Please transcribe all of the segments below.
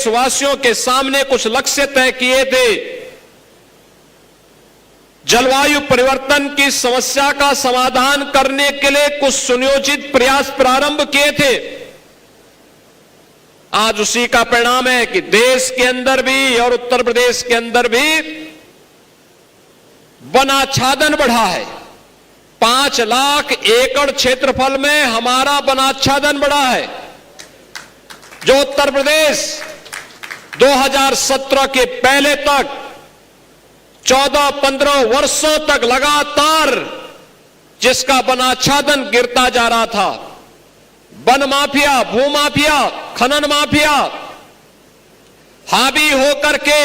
देशवासियों के सामने कुछ लक्ष्य तय किए थे। जलवायु परिवर्तन की समस्या का समाधान करने के लिए कुछ सुनियोजित प्रयास प्रारंभ किए थे। आज उसी का परिणाम है कि देश के अंदर भी और उत्तर प्रदेश के अंदर भी वनाच्छादन बढ़ा है। 5 लाख एकड़ क्षेत्रफल में हमारा वनाच्छादन बढ़ा है, जो उत्तर प्रदेश 2017 के पहले तक 14-15 वर्षों तक लगातार जिसका वनाच्छादन गिरता जा रहा था। वन माफिया, भूमाफिया, खनन माफिया हावी होकर के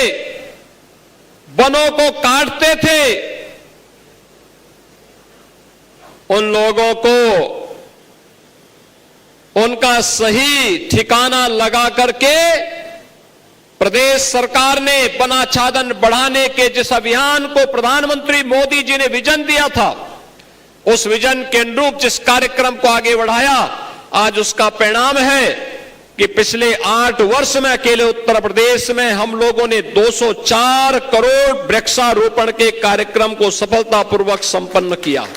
वनों को काटते थे। उन लोगों को उनका सही ठिकाना लगा करके प्रदेश सरकार ने वनाच्छादन बढ़ाने के जिस अभियान को प्रधानमंत्री मोदी जी ने विजन दिया था, उस विजन के अनुरूप जिस कार्यक्रम को आगे बढ़ाया, आज उसका परिणाम है कि पिछले 8 वर्ष में अकेले उत्तर प्रदेश में हम लोगों ने 204 करोड़ वृक्षारोपण के कार्यक्रम को सफलतापूर्वक संपन्न किया।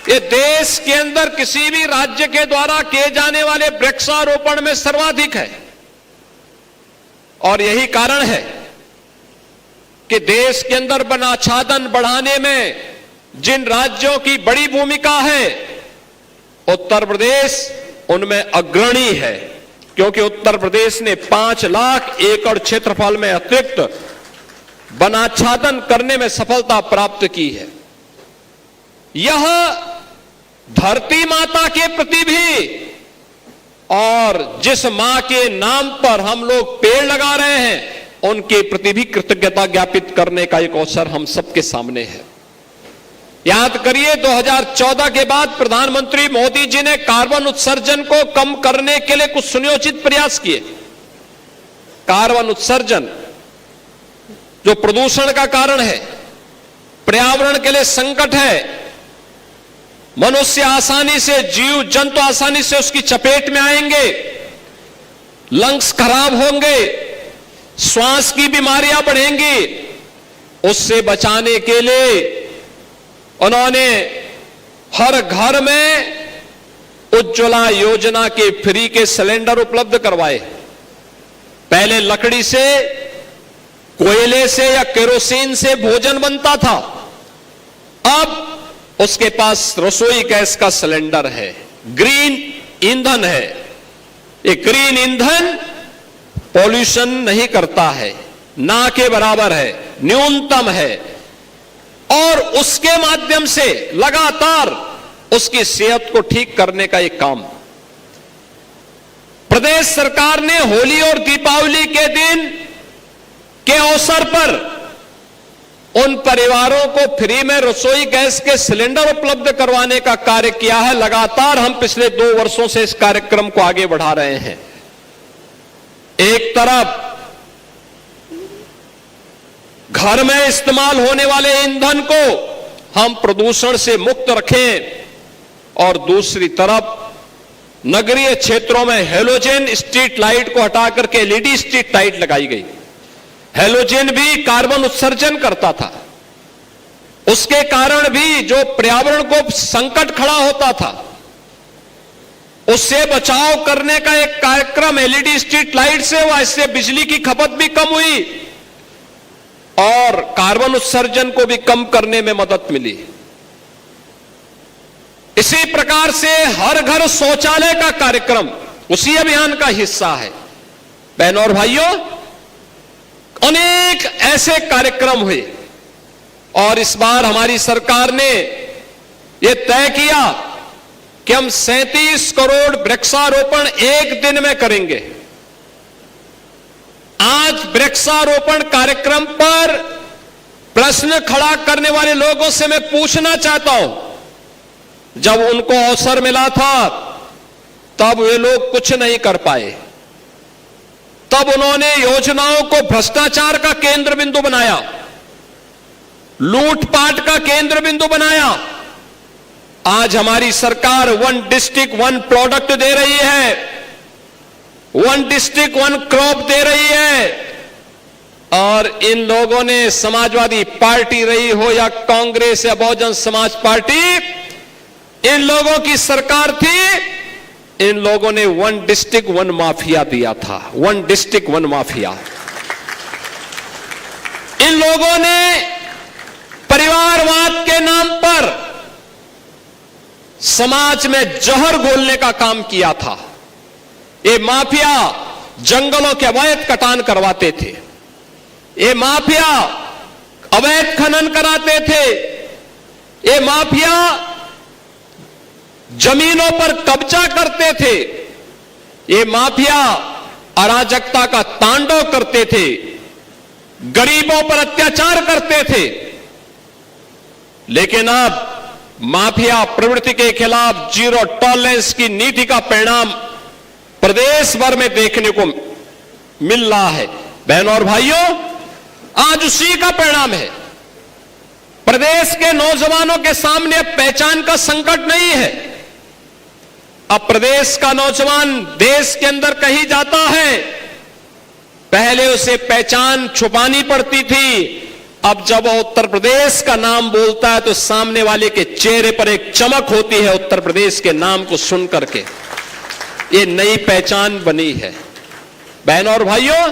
ये देश के अंदर किसी भी राज्य के द्वारा किए जाने वाले वृक्षारोपण में सर्वाधिक है। और यही कारण है कि देश के अंदर वनाच्छादन बढ़ाने में जिन राज्यों की बड़ी भूमिका है, उत्तर प्रदेश उनमें अग्रणी है, क्योंकि उत्तर प्रदेश ने 5 लाख एकड़ क्षेत्रफल में अतिरिक्त वनाच्छादन करने में सफलता प्राप्त की है। यह धरती माता के प्रति भी और जिस मां के नाम पर हम लोग पेड़ लगा रहे हैं, उनके प्रति भी कृतज्ञता ज्ञापित करने का एक अवसर हम सबके सामने है। याद करिए, 2014 के बाद प्रधानमंत्री मोदी जी ने कार्बन उत्सर्जन को कम करने के लिए कुछ सुनियोजित प्रयास किए। कार्बन उत्सर्जन जो प्रदूषण का कारण है, पर्यावरण के लिए संकट है, मनुष्य आसानी से, जीव जंतु आसानी से उसकी चपेट में आएंगे, लंग्स खराब होंगे, श्वास की बीमारियां बढ़ेंगी। उससे बचाने के लिए उन्होंने हर घर में उज्ज्वला योजना के फ्री के सिलेंडर उपलब्ध करवाए। पहले लकड़ी से, कोयले से या केरोसिन से भोजन बनता था, अब उसके पास रसोई गैस का सिलेंडर है, ग्रीन ईंधन है। ये ग्रीन ईंधन पॉल्यूशन नहीं करता है, ना के बराबर है, न्यूनतम है, और उसके माध्यम से लगातार उसकी सेहत को ठीक करने का एक काम प्रदेश सरकार ने होली और दीपावली के दिन के अवसर पर उन परिवारों को फ्री में रसोई गैस के सिलेंडर उपलब्ध करवाने का कार्य किया है। लगातार हम पिछले 2 वर्षों से इस कार्यक्रम को आगे बढ़ा रहे हैं। एक तरफ घर में इस्तेमाल होने वाले ईंधन को हम प्रदूषण से मुक्त रखें, और दूसरी तरफ नगरीय क्षेत्रों में हेलोजन स्ट्रीट लाइट को हटाकर के एलईडी स्ट्रीट लाइट लगाई गई। हेलोजन भी कार्बन उत्सर्जन करता था, उसके कारण भी जो पर्यावरण को संकट खड़ा होता था, उससे बचाव करने का एक कार्यक्रम एलईडी स्ट्रीट लाइट से हुआ। इससे बिजली की खपत भी कम हुई और कार्बन उत्सर्जन को भी कम करने में मदद मिली। इसी प्रकार से हर घर शौचालय का कार्यक्रम उसी अभियान का हिस्सा है। बहनों और भाइयों, अनेक ऐसे कार्यक्रम हुए, और इस बार हमारी सरकार ने यह तय किया कि हम 37 करोड़ वृक्षारोपण एक दिन में करेंगे। आज वृक्षारोपण कार्यक्रम पर प्रश्न खड़ा करने वाले लोगों से मैं पूछना चाहता हूं, जब उनको अवसर मिला था तब वे लोग कुछ नहीं कर पाए, तब उन्होंने योजनाओं को भ्रष्टाचार का केंद्र बिंदु बनाया, लूटपाट का केंद्र बिंदु बनाया। आज हमारी सरकार 1 डिस्ट्रिक्ट 1 प्रोडक्ट दे रही है। वन डिस्ट्रिक्ट वन क्रॉप दे रही है। और इन लोगों ने, समाजवादी पार्टी रही हो या कांग्रेस या बहुजन समाज पार्टी, इन लोगों की सरकार थी, इन लोगों ने वन डिस्ट्रिक्ट वन माफिया दिया था। One district one mafia. इन लोगों ने परिवारवाद के नाम पर समाज में जहर घोलने का काम किया था। ये माफिया जंगलों के अवैध कटान करवाते थे, ये माफिया अवैध खनन कराते थे, ये माफिया जमीनों पर कब्जा करते थे, ये माफिया अराजकता का तांडव करते थे, गरीबों पर अत्याचार करते थे। लेकिन अब माफिया प्रवृत्ति के खिलाफ जीरो टॉलरेंस की नीति का परिणाम प्रदेश भर में देखने को मिल रहा है। बहनों और भाइयों, आज उसी का परिणाम है। प्रदेश के नौजवानों के सामने अब पहचान का संकट नहीं है। अब प्रदेश का नौजवान देश के अंदर कहीं जाता है, पहले उसे पहचान छुपानी पड़ती थी। अब जब वो उत्तर प्रदेश का नाम बोलता है तो सामने वाले के चेहरे पर एक चमक होती है उत्तर प्रदेश के नाम को सुन करके। ये नई पहचान बनी है। बहनों और भाइयों,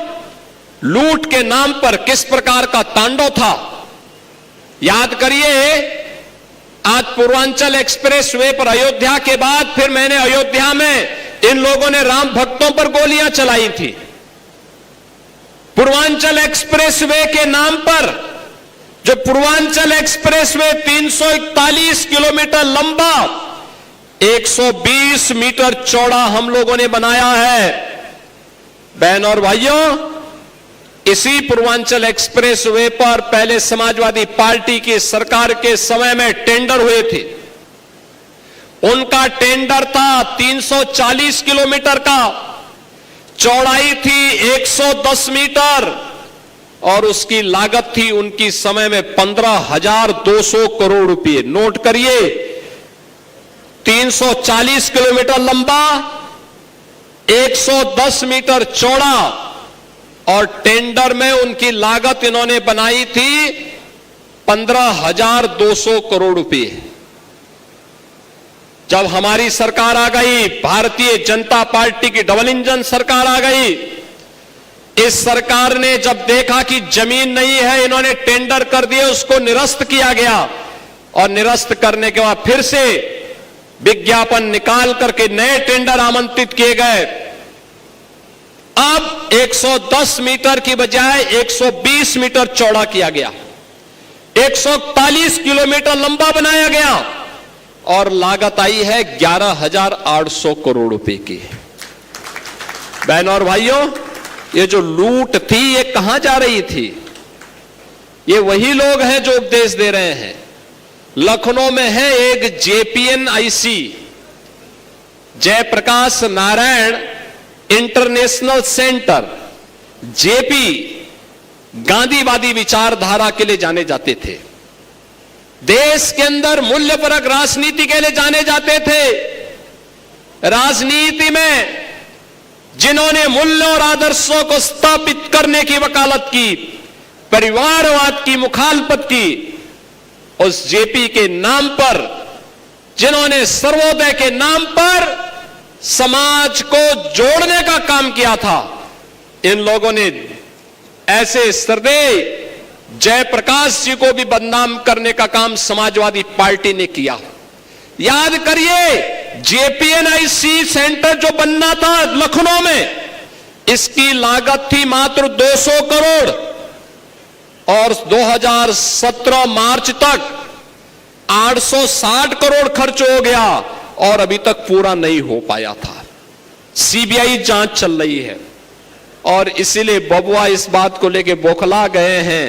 लूट के नाम पर किस प्रकार का तांडव था याद करिए। आज पूर्वांचल एक्सप्रेस वे पर अयोध्या के बाद फिर मैंने अयोध्या में इन लोगों ने राम भक्तों पर गोलियां चलाई थी। पूर्वांचल एक्सप्रेस वे के नाम पर, जो पूर्वांचल एक्सप्रेस वे 341 किलोमीटर लंबा, 120 मीटर चौड़ा हम लोगों ने बनाया है। बहनों और भाइयों, इसी पूर्वांचल एक्सप्रेस वे पर पहले समाजवादी पार्टी की सरकार के समय में टेंडर हुए थे। उनका टेंडर था 340 किलोमीटर का, चौड़ाई थी 110 मीटर और उसकी लागत थी उनकी समय में 15,200 करोड़ रुपए। नोट करिए, 340 किलोमीटर लंबा, 110 मीटर चौड़ा और टेंडर में उनकी लागत इन्होंने बनाई थी 15,200 करोड़ रुपए। जब हमारी सरकार आ गई, भारतीय जनता पार्टी की डबल इंजन सरकार आ गई, इस सरकार ने जब देखा कि जमीन नहीं है, इन्होंने टेंडर कर दिए, उसको निरस्त किया गया और निरस्त करने के बाद फिर से विज्ञापन निकाल करके नए टेंडर आमंत्रित किए गए। अब 110 मीटर की बजाय 120 मीटर चौड़ा किया गया, 141 किलोमीटर लंबा बनाया गया और लागत आई है 11,800 करोड़ रुपए की। बहनों और भाइयों, ये जो लूट थी ये कहां जा रही थी? ये वही लोग हैं जो उपदेश दे रहे हैं। लखनऊ में है एक JPNIC, Jayaprakash Narayan international centre, JP गांधीवादी विचारधारा के लिए जाने जाते थे। देश के अंदर मूल्यपरक राजनीति के लिए जाने जाते थे। राजनीति में जिन्होंने मूल्य और आदर्शों को स्थापित करने की वकालत की, परिवारवाद की मुखालफत की, उस जेपी के नाम पर, जिन्होंने सर्वोदय के नाम पर समाज को जोड़ने का काम किया था, इन लोगों ने ऐसे सरदेय जयप्रकाश जी को भी बदनाम करने का काम समाजवादी पार्टी ने किया। याद करिए, JPNIC सेंटर जो बनना था लखनऊ में, इसकी लागत थी मात्र 200 करोड़ और 2017 मार्च तक 860 करोड़ खर्च हो गया और अभी तक पूरा नहीं हो पाया था। CBI जांच चल रही है और इसीलिए बबुआ इस बात को लेके बौखला गए हैं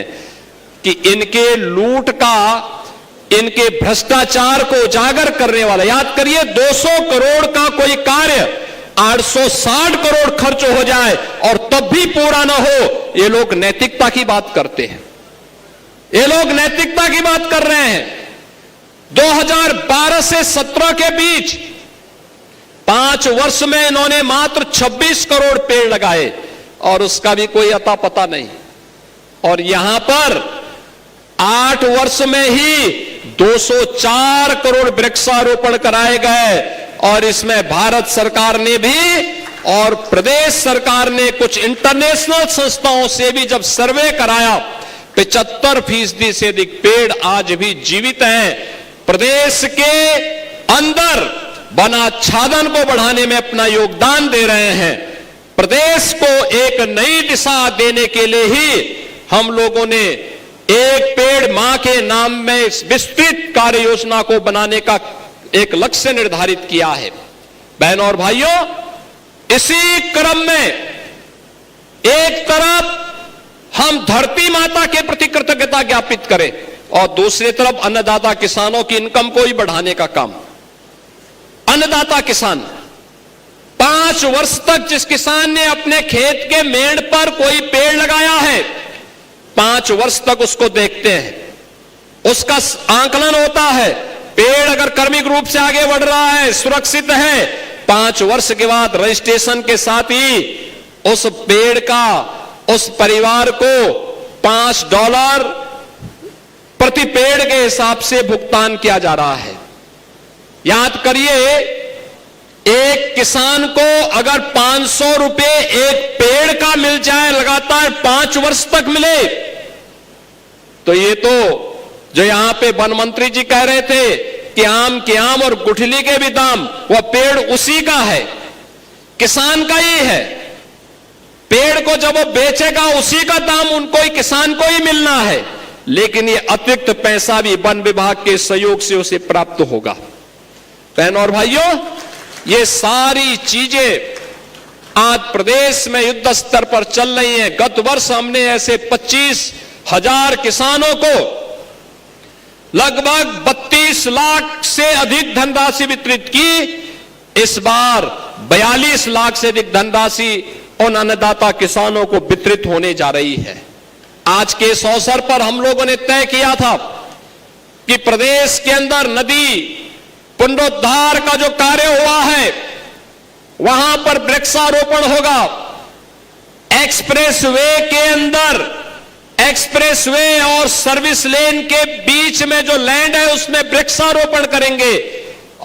कि इनके लूट का, इनके भ्रष्टाचार को उजागर करने वाला, याद करिए 200 करोड़ का कोई कार्य 860 करोड़ खर्च हो जाए और तब भी पूरा ना हो, ये लोग नैतिकता की बात करते हैं। ये लोग नैतिकता की बात कर रहे हैं। 2012 से 17 के बीच 5 वर्ष में इन्होंने मात्र 26 करोड़ पेड़ लगाए और उसका भी कोई अता पता नहीं। और यहां पर 8 वर्ष में ही 204 करोड़ वृक्षारोपण कराए गए और इसमें भारत सरकार ने भी और प्रदेश सरकार ने कुछ इंटरनेशनल संस्थाओं से भी जब सर्वे कराया 75% से अधिक पेड़ आज भी जीवित हैं। प्रदेश के अंदर वनाच्छादन को बढ़ाने में अपना योगदान दे रहे हैं। प्रदेश को एक नई दिशा देने के लिए ही हम लोगों ने एक पेड़ मां के नाम में इस विस्तृत कार्य योजना को बनाने का एक लक्ष्य निर्धारित किया है। बहनों और भाइयों, इसी क्रम में एक तरफ हम धरती माता के प्रति कृतज्ञता ज्ञापित करें और दूसरी तरफ अन्नदाता किसानों की इनकम को ही बढ़ाने का काम। अन्नदाता किसान 5 वर्ष तक जिस किसान ने अपने खेत के मेड़ पर कोई पेड़ लगाया है 5 वर्ष तक उसको देखते हैं, उसका आंकलन होता है। पेड़ अगर क्रमिक रूप से आगे बढ़ रहा है, सुरक्षित है, 5 वर्ष के बाद रजिस्ट्रेशन के साथ ही उस पेड़ का उस परिवार को $5 प्रति पेड़ के हिसाब से भुगतान किया जा रहा है। याद करिए, एक किसान को अगर 500 रुपए एक पेड़ का मिल जाए लगातार 5 वर्ष तक मिले, तो ये तो जो यहां पे वन मंत्री जी कह रहे थे कि आम के आम और गुठली के भी दाम, वह पेड़ उसी का है, किसान का ही है। पेड़ को जब वो बेचेगा उसी का दाम उनको ही, किसान को ही मिलना है, लेकिन ये अतिरिक्त पैसा भी वन विभाग के सहयोग से उसे प्राप्त होगा। बहनों और भाइयों, ये सारी चीजें आज प्रदेश में युद्ध स्तर पर चल रही हैं। गत वर्ष हमने ऐसे 25,000 किसानों को लगभग 32 लाख से अधिक धनराशि वितरित की। इस बार 42 लाख से अधिक धनराशि उन अन्नदाता किसानों को वितरित होने जा रही है। आज के इस अवसर पर हम लोगों ने तय किया था कि प्रदेश के अंदर नदी पुनरुद्धार का जो कार्य हुआ है वहां पर वृक्षारोपण होगा। एक्सप्रेसवे के अंदर, एक्सप्रेसवे और सर्विस लेन के बीच में जो लैंड है उसमें वृक्षारोपण करेंगे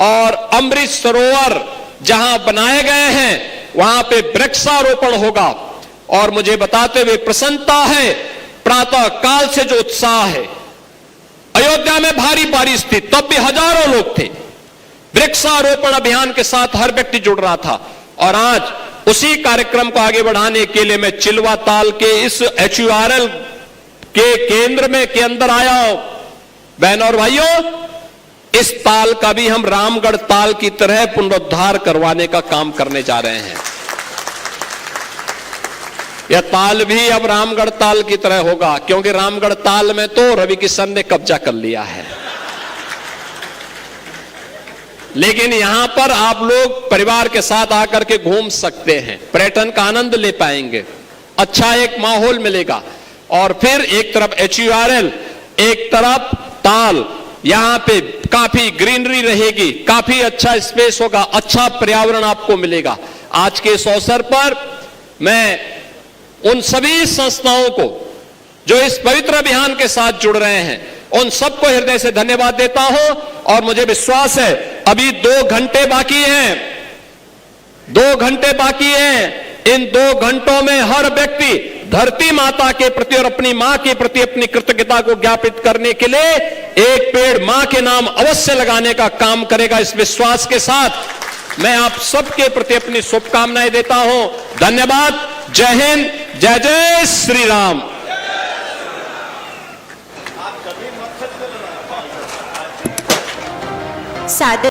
और अमृत सरोवर जहां बनाए गए हैं वहां पे वृक्षारोपण होगा। और मुझे बताते हुए प्रसन्नता है, प्रातः काल से जो उत्साह है, अयोध्या में भारी बारिश थी तब भी हजारों लोग थे। वृक्षारोपण अभियान के साथ हर व्यक्ति जुड़ रहा था और आज उसी कार्यक्रम को आगे बढ़ाने के लिए मैं चिलवा ताल के इस HURL के केंद्र में के अंदर आया हूं। बहनों और भाइयों, इस ताल का भी हम रामगढ़ ताल की तरह पुनरुद्धार करवाने का काम करने जा रहे हैं। यह ताल भी अब रामगढ़ ताल की तरह होगा, क्योंकि रामगढ़ ताल में तो रवि किशन ने कब्जा कर लिया है। लेकिन यहां पर आप लोग परिवार के साथ आकर के घूम सकते हैं, पर्यटन का आनंद ले पाएंगे, अच्छा एक माहौल मिलेगा। और फिर एक तरफ HURL, एक तरफ ताल, यहां पे काफी ग्रीनरी रहेगी, काफी अच्छा स्पेस होगा, अच्छा पर्यावरण आपको मिलेगा। आज के इस अवसर पर मैं उन सभी संस्थाओं को जो इस पवित्र अभियान के साथ जुड़ रहे हैं, उन सबको हृदय से धन्यवाद देता हूं। और मुझे विश्वास है अभी 2 घंटे बाकी हैं, 2 घंटे बाकी हैं। इन 2 घंटों में हर व्यक्ति धरती माता के प्रति और अपनी मां के प्रति अपनी कृतज्ञता को ज्ञापित करने के लिए एक पेड़ मां के नाम अवश्य लगाने का काम करेगा। इस विश्वास के साथ मैं आप सबके प्रति अपनी शुभकामनाएं देता हूं। धन्यवाद। जय हिंद, जय जय श्री राम। सादर